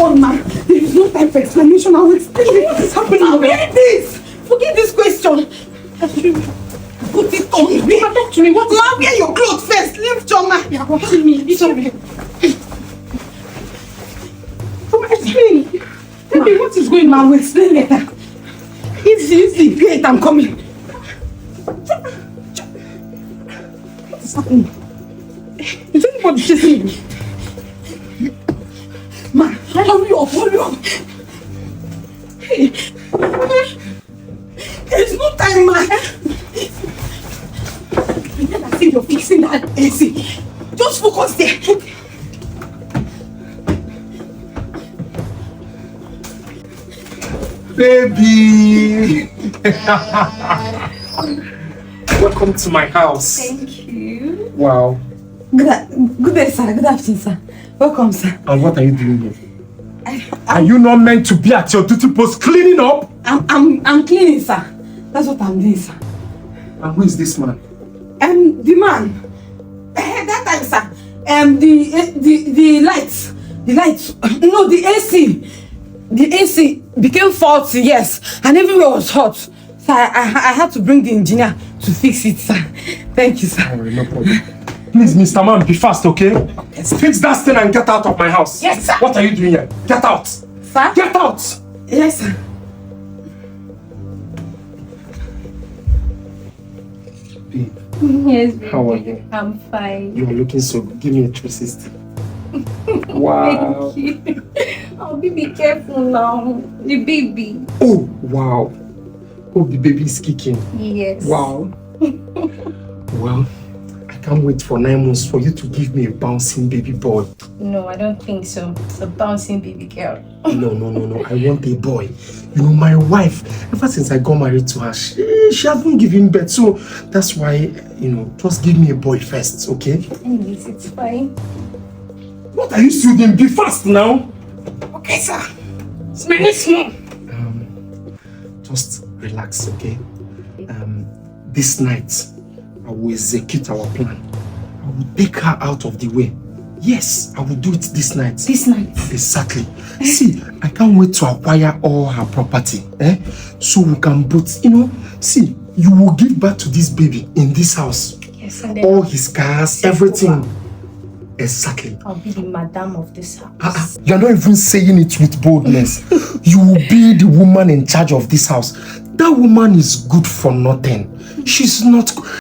on, ma. There is no time for explanation. I will explain what is happening. Forget this. Forget this question. Put it on me. Talk to me. What? Ma, wear your clothes first. Leave Choma. You are watching me. It's okay. Explain. Tell me what is going on. I will explain later. Easy. Wait, I'm coming. What is happening? Is anybody chasing me? Ma, hurry up. Hey. There's no time, ma. Pretend as if you're fixing that AC. Just focus there. Baby! Welcome to my house. Thank you. Wow. Good day, sir. Good afternoon, sir. Welcome, sir. And what are you doing here? Are you not meant to be at your duty post cleaning up? I'm cleaning, sir. That's what I'm doing, sir. And who is this man? The man. That time, sir. The lights. No, the AC. The AC became faulty, yes. And everywhere was hot. So I had to bring the engineer to fix it, sir. Thank you, sir. Alright, no problem. Please, Mr. Man, be fast, okay? Yes, fix that thing and get out of my house. Yes, sir. What are you doing here? Get out. Sir? Get out. Yes, sir. Babe. Yes, baby. How are you? I'm fine. You are looking so good. Give me a 360. Wow. Thank you. Oh, be careful now. The baby. Oh, wow. Oh, the baby is kicking. Yes. Wow. Well, I can't wait for 9 months for you to give me a bouncing baby boy. No, I don't think so. It's a bouncing baby girl. No. I want a boy. You know, my wife, ever since I got married to her, she hasn't given birth. So that's why, just give me a boy first, okay? Anyways, it's fine. What are you student? Be fast now. Okay, sir. Small. Just relax, okay? This night, I will execute our plan. I will take her out of the way. Yes, I will do it this night. This night? Exactly. See, I can't wait to acquire all her property. So we can both, see, you will give birth to this baby in this house. Yes, and then all his cars, everything. Exactly. I'll be the madam of this house. You're not even saying it with boldness. You will be the woman in charge of this house. That woman is good for nothing. She's not...